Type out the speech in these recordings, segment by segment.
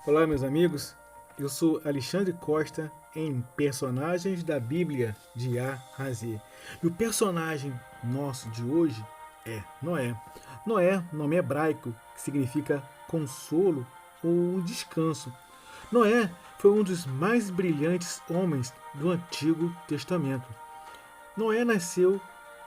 Olá, meus amigos. Eu sou Alexandre Costa em Personagens da Bíblia de A a Z. E o personagem nosso de hoje é Noé. Noé, nome hebraico que significa consolo ou descanso. Noé foi um dos mais brilhantes homens do Antigo Testamento. Noé nasceu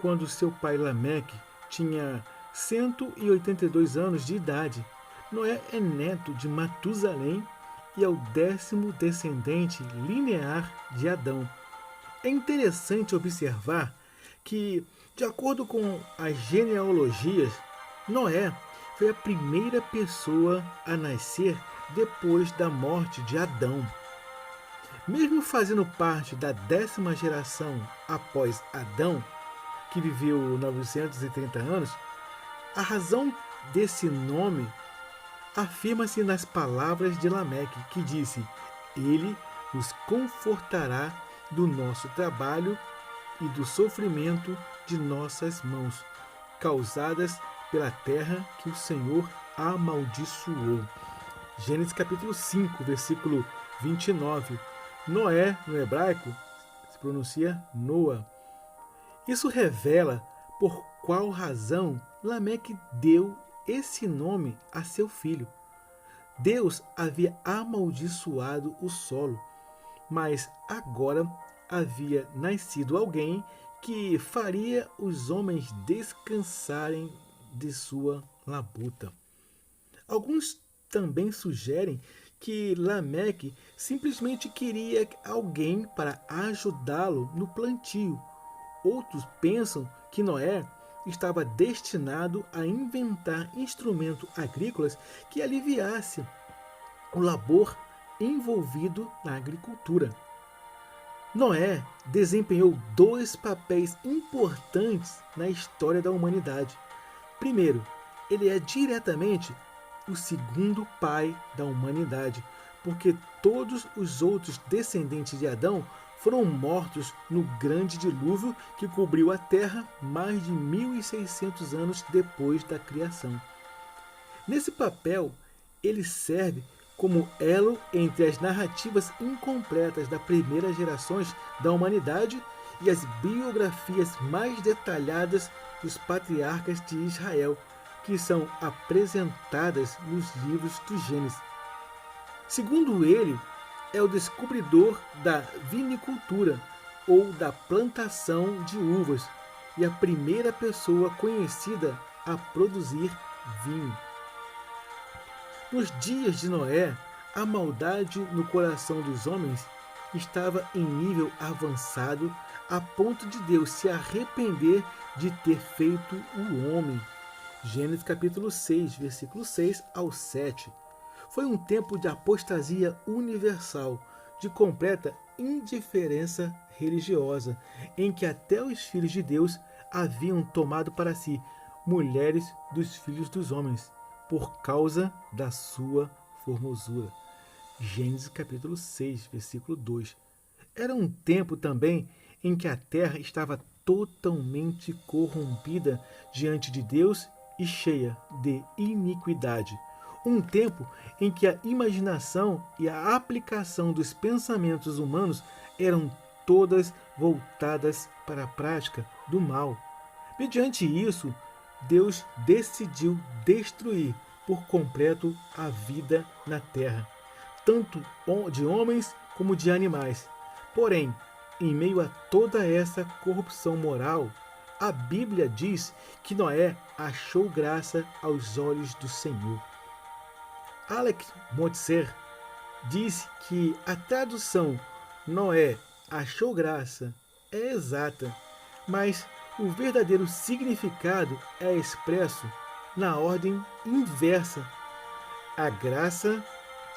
quando seu pai Lameque tinha 182 anos de idade. Noé é neto de Matusalém e é o 10º descendente linear de Adão. É interessante observar que, de acordo com as genealogias, Noé foi a primeira pessoa a nascer depois da morte de Adão. Mesmo fazendo parte da 10ª geração após Adão, que viveu 930 anos, a razão desse nome afirma-se nas palavras de Lameque, que disse: Ele nos confortará do nosso trabalho e do sofrimento de nossas mãos, causadas pela terra que o Senhor amaldiçoou. Gênesis capítulo 5, versículo 29. Noé, no hebraico, se pronuncia Noa. Isso revela por qual razão Lameque deu esse nome a seu filho. Deus havia amaldiçoado o solo, mas agora havia nascido alguém que faria os homens descansarem de sua labuta. Alguns também sugerem que Lameque simplesmente queria alguém para ajudá-lo no plantio. Outros pensam que Noé estava destinado a inventar instrumentos agrícolas que aliviassem o labor envolvido na agricultura. Noé desempenhou dois papéis importantes na história da humanidade. Primeiro, ele é diretamente o segundo pai da humanidade, porque todos os outros descendentes de Adão foram mortos no grande dilúvio que cobriu a terra mais de 1.600 anos depois da criação. Nesse papel, ele serve como elo entre as narrativas incompletas das primeiras gerações da humanidade e as biografias mais detalhadas dos patriarcas de Israel, que são apresentadas nos livros do Gênesis. Segundo ele, é o descobridor da vinicultura ou da plantação de uvas e a primeira pessoa conhecida a produzir vinho. Nos dias de Noé, a maldade no coração dos homens estava em nível avançado a ponto de Deus se arrepender de ter feito o homem. Gênesis capítulo 6, versículo 6 ao 7. Foi um tempo de apostasia universal, de completa indiferença religiosa, em que até os filhos de Deus haviam tomado para si mulheres dos filhos dos homens, por causa da sua formosura. Gênesis capítulo 6, versículo 2. Era um tempo também em que a terra estava totalmente corrompida diante de Deus e cheia de iniquidade. Um tempo em que a imaginação e a aplicação dos pensamentos humanos eram todas voltadas para a prática do mal. Mediante isso, Deus decidiu destruir por completo a vida na terra, tanto de homens como de animais. Porém, em meio a toda essa corrupção moral, a Bíblia diz que Noé achou graça aos olhos do Senhor. Alex Motzer diz que a tradução Noé achou graça é exata, mas o verdadeiro significado é expresso na ordem inversa. A graça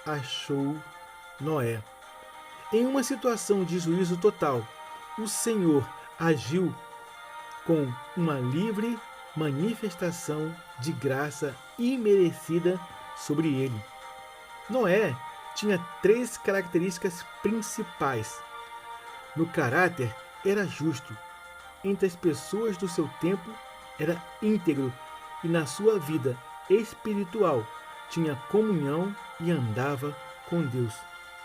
achou Noé. Em uma situação de juízo total, o Senhor agiu com uma livre manifestação de graça imerecida sobre ele. Noé tinha três características principais. No caráter, era justo. Entre as pessoas do seu tempo, era íntegro. E na sua vida espiritual, tinha comunhão e andava com Deus.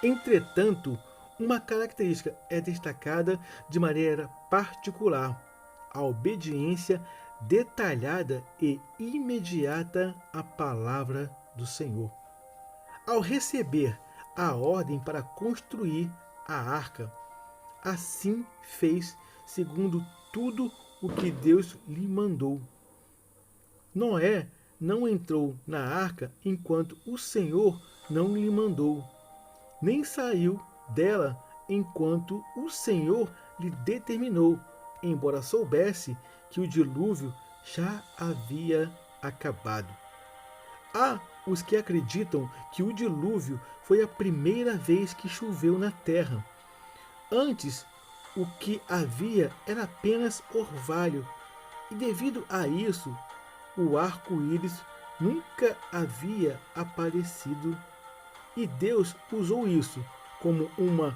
Entretanto, uma característica é destacada de maneira particular: a obediência detalhada e imediata à palavra do Senhor. Ao receber a ordem para construir a arca, assim fez segundo tudo o que Deus lhe mandou. Noé não entrou na arca enquanto o Senhor não lhe mandou, nem saiu dela enquanto o Senhor lhe determinou, embora soubesse que o dilúvio já havia acabado. Há os que acreditam que o dilúvio foi a primeira vez que choveu na terra. Antes, o que havia era apenas orvalho, e devido a isso, o arco-íris nunca havia aparecido, e Deus usou isso como um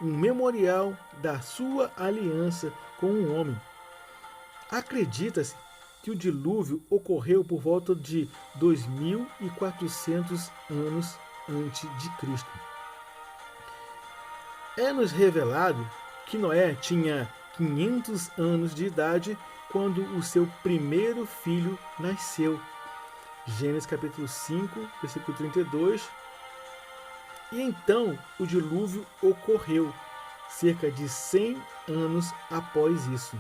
memorial da sua aliança com o homem. Acredita-se que o dilúvio ocorreu por volta de 2400 anos antes de Cristo. É-nos revelado que Noé tinha 500 anos de idade quando o seu primeiro filho nasceu. Gênesis capítulo 5, versículo 32. E então o dilúvio ocorreu, cerca de 100 anos após isso.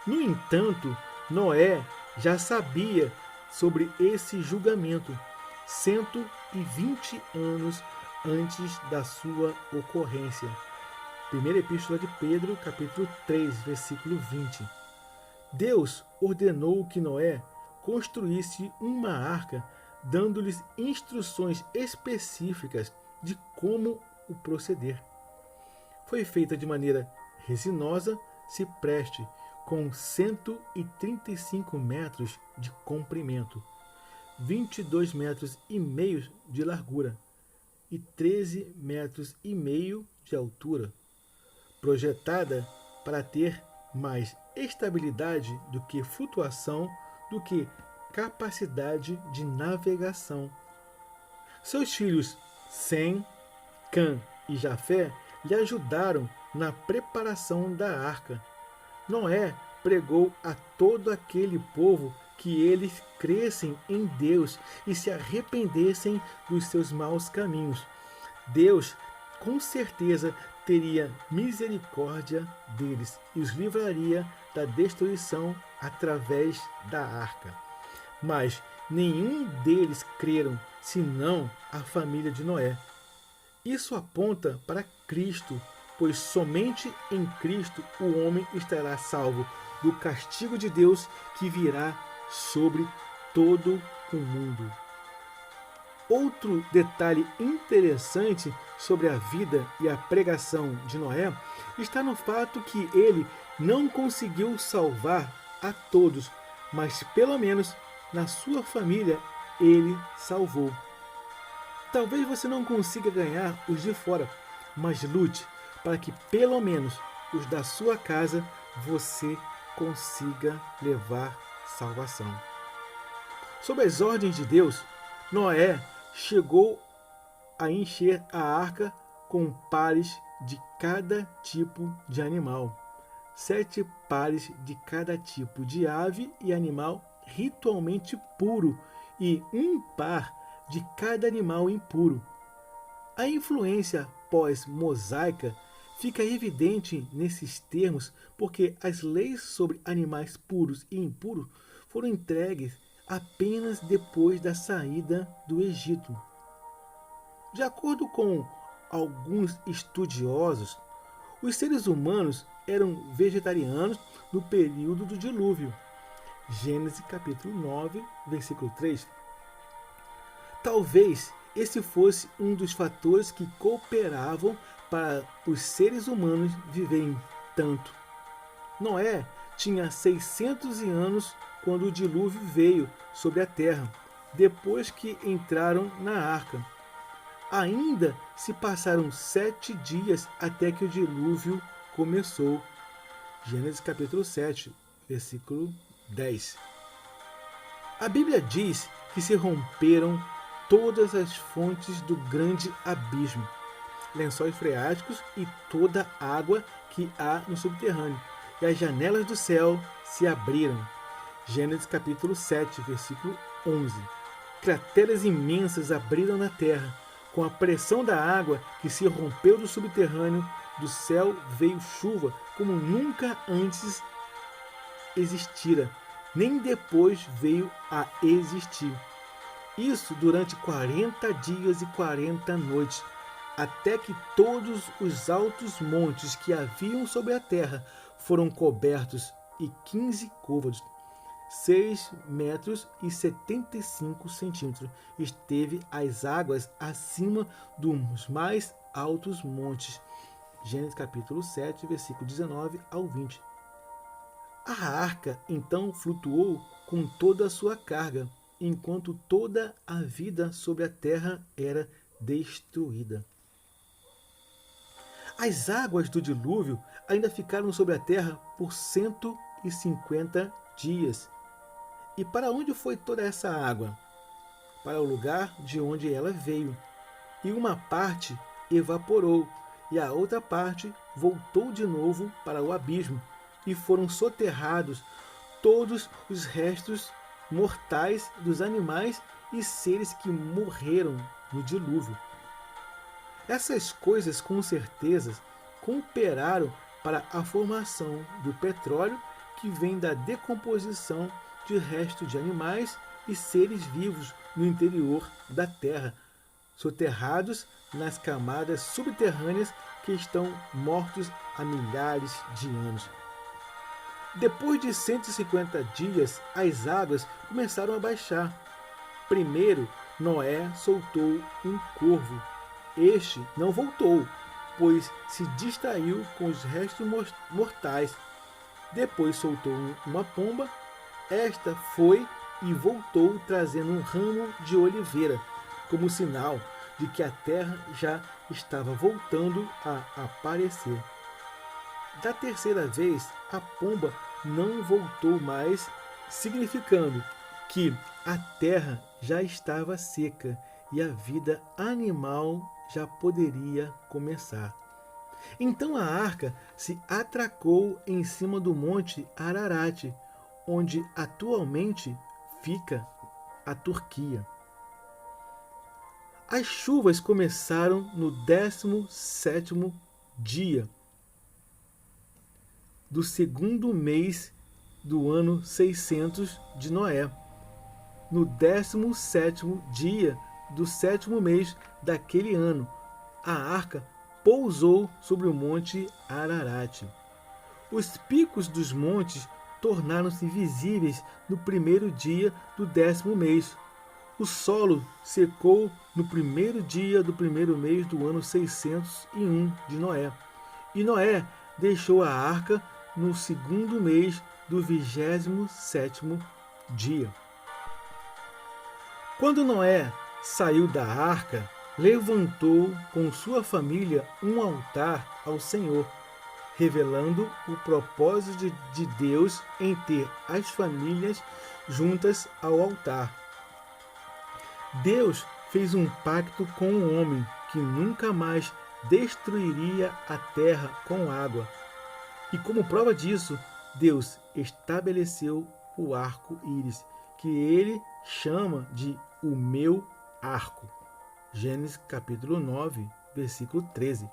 No entanto, Noé já sabia sobre esse julgamento 120 anos antes da sua ocorrência. Primeira Epístola de Pedro, capítulo 3, versículo 20. Deus ordenou que Noé construísse uma arca, dando-lhes instruções específicas de como o proceder. Foi feita de maneira resinosa, cipreste, com 135 metros de comprimento, 22 metros e meio de largura e 13 metros e meio de altura, projetada para ter mais estabilidade do que flutuação, do que capacidade de navegação. Seus filhos Sem, Cã e Jafé lhe ajudaram na preparação da arca. Noé pregou a todo aquele povo que eles crescem em Deus e se arrependessem dos seus maus caminhos. Deus, com certeza, teria misericórdia deles e os livraria da destruição através da arca. Mas nenhum deles creram, senão a família de Noé. Isso aponta para Cristo, pois somente em Cristo o homem estará salvo do castigo de Deus que virá sobre todo o mundo. Outro detalhe interessante sobre a vida e a pregação de Noé está no fato que ele não conseguiu salvar a todos, mas pelo menos na sua família ele salvou. Talvez você não consiga ganhar os de fora, mas lute para que pelo menos os da sua casa você consiga levar salvação. Sob as ordens de Deus, Noé chegou a encher a arca com pares de cada tipo de animal, 7 pares de cada tipo de ave e animal ritualmente puro e 1 par de cada animal impuro. A influência pós-mosaica fica evidente nesses termos porque as leis sobre animais puros e impuros foram entregues apenas depois da saída do Egito. De acordo com alguns estudiosos, os seres humanos eram vegetarianos no período do dilúvio. Gênesis capítulo 9, versículo 3. Talvez esse fosse um dos fatores que cooperavam para os seres humanos viverem tanto. Noé tinha 600 anos quando o dilúvio veio sobre a terra, depois que entraram na arca. Ainda se passaram 7 dias até que o dilúvio começou. Gênesis capítulo 7, versículo 10. A Bíblia diz que se romperam todas as fontes do grande abismo, lençóis freáticos e toda a água que há no subterrâneo. E as janelas do céu se abriram. Gênesis capítulo 7, versículo 11. Crateras imensas abriram na terra. Com a pressão da água que se rompeu do subterrâneo, do céu veio chuva como nunca antes existira, nem depois veio a existir. Isso durante 40 dias e 40 noites, até que todos os altos montes que haviam sobre a terra foram cobertos, e 15 côvados, 6 metros e 75 centímetros, esteve as águas acima dos mais altos montes. Gênesis capítulo 7, versículo 19 ao 20. A arca então flutuou com toda a sua carga, enquanto toda a vida sobre a terra era destruída. As águas do dilúvio ainda ficaram sobre a terra por 150 dias. E para onde foi toda essa água? Para o lugar de onde ela veio. E uma parte evaporou, e a outra parte voltou de novo para o abismo, e foram soterrados todos os restos mortais dos animais e seres que morreram no dilúvio. Essas coisas com certeza cooperaram para a formação do petróleo, que vem da decomposição de restos de animais e seres vivos no interior da terra, soterrados nas camadas subterrâneas que estão mortos há milhares de anos. Depois de 150 dias, as águas começaram a baixar. Primeiro, Noé soltou um corvo. Este não voltou, pois se distraiu com os restos mortais. Depois soltou uma pomba. Esta foi e voltou trazendo um ramo de oliveira, como sinal de que a terra já estava voltando a aparecer. Da terceira vez, a pomba não voltou mais, significando que a terra já estava seca e a vida animal já poderia começar. Então a arca se atracou em cima do monte Ararat, onde atualmente fica a Turquia. As chuvas começaram no 17º dia do segundo mês do ano 600 de Noé, no 17º dia do 7º mês daquele ano. A arca pousou sobre o monte Ararat. Os picos dos montes tornaram-se visíveis no primeiro dia do 10º mês. O solo secou no primeiro dia do primeiro mês do ano 601 de Noé. E Noé deixou a arca no segundo mês do 27º dia. Quando Noé saiu da arca, levantou com sua família um altar ao Senhor, revelando o propósito de Deus em ter as famílias juntas ao altar. Deus fez um pacto com o homem que nunca mais destruiria a terra com água. E como prova disso, Deus estabeleceu o arco-íris, que ele chama de o meu arco. Gênesis capítulo 9, versículo 13.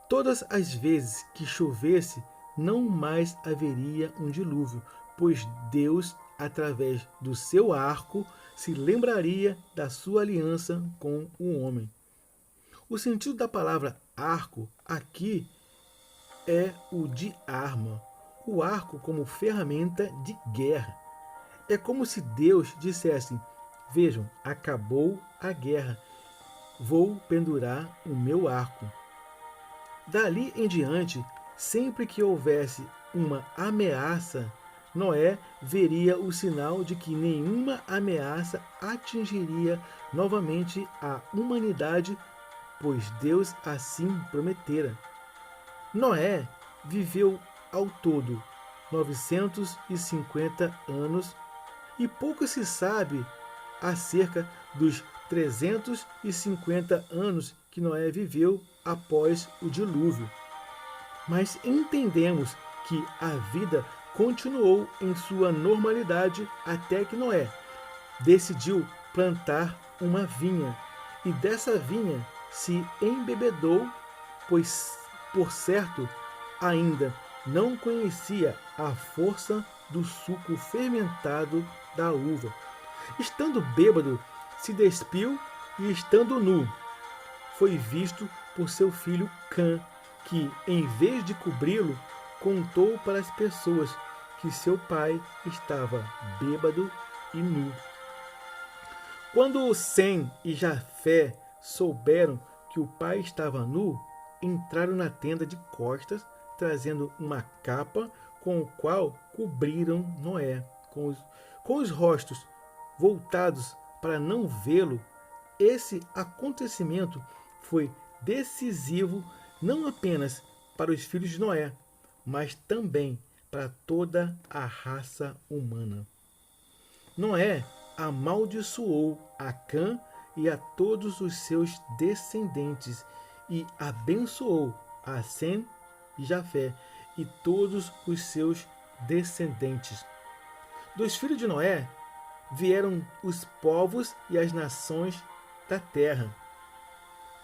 Todas as vezes que chovesse, não mais haveria um dilúvio, pois Deus, através do seu arco, se lembraria da sua aliança com o homem. O sentido da palavra arco aqui é o de arma, o arco como ferramenta de guerra. É como se Deus dissesse: vejam, acabou a guerra, vou pendurar o meu arco. Dali em diante, sempre que houvesse uma ameaça, Noé veria o sinal de que nenhuma ameaça atingiria novamente a humanidade, pois Deus assim prometera. Noé viveu ao todo 950 anos e pouco se sabe acerca dos 350 anos que Noé viveu após o dilúvio. Mas entendemos que a vida continuou em sua normalidade até que Noé decidiu plantar uma vinha, e dessa vinha se embebedou, pois, por certo, ainda não conhecia a força do suco fermentado da uva. Estando bêbado, se despiu, e estando nu, foi visto por seu filho Cã, que, em vez de cobri-lo, contou para as pessoas que seu pai estava bêbado e nu. Quando Sem e Jafé souberam que o pai estava nu, entraram na tenda de costas, trazendo uma capa com o qual cobriram Noé. Com os rostos voltados para não vê-lo, esse acontecimento foi decisivo não apenas para os filhos de Noé, mas também para toda a raça humana. Noé amaldiçoou a Cã e a todos os seus descendentes, e abençoou a Sem e Jafé e todos os seus descendentes. Dos filhos de Noé vieram os povos e as nações da terra.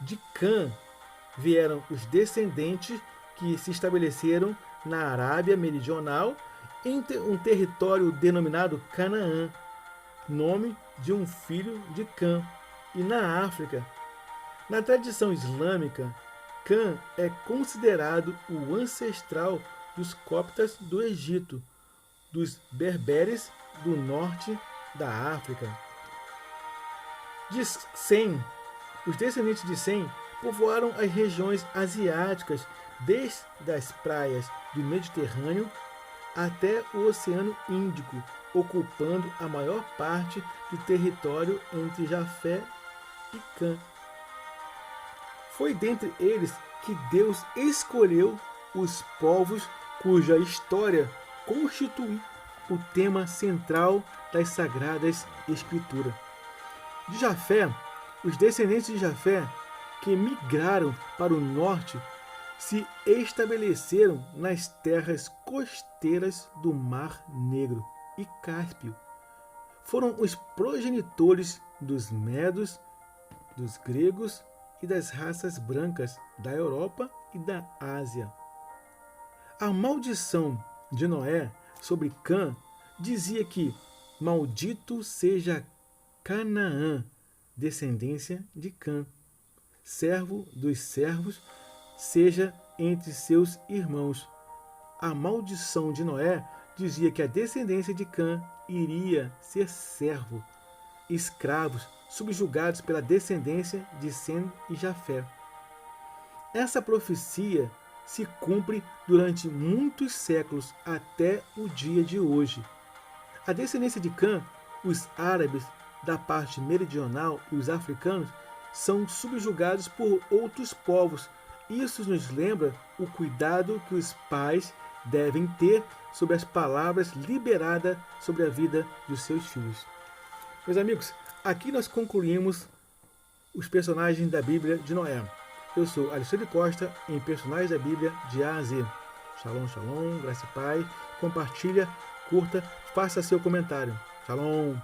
De Cã vieram os descendentes que se estabeleceram na Arábia Meridional, em um território denominado Canaã, nome de um filho de Cã, e na África. Na tradição islâmica, Cã é considerado o ancestral dos coptas do Egito, dos berberes do norte da África. De Sem, os descendentes de Sem povoaram as regiões asiáticas, desde as praias do Mediterrâneo até o Oceano Índico, ocupando a maior parte do território entre Jafé e Cã. Foi dentre eles que Deus escolheu os povos cuja história constitui o tema central das Sagradas Escrituras. De Jafé, os descendentes de Jafé, que migraram para o norte, se estabeleceram nas terras costeiras do Mar Negro e Cáspio. Foram os progenitores dos medos, dos gregos e das raças brancas da Europa e da Ásia. A maldição de Noé sobre Cã dizia que maldito seja Canaã, descendência de Cã, servo dos servos, seja entre seus irmãos. A maldição de Noé dizia que a descendência de Cã iria ser servo, escravos, subjugados pela descendência de Sem e Jafé. Essa profecia se cumpre durante muitos séculos até o dia de hoje. A descendência de Cã, os árabes da parte meridional e os africanos, são subjugados por outros povos. Isso nos lembra o cuidado que os pais devem ter sobre as palavras liberadas sobre a vida dos seus filhos. Meus amigos, aqui nós concluímos os personagens da Bíblia de Noé. Eu sou Alexandre Costa, em Personagens da Bíblia de A a Z. Shalom, shalom, graça e paz. Compartilha, curta, faça seu comentário. Shalom.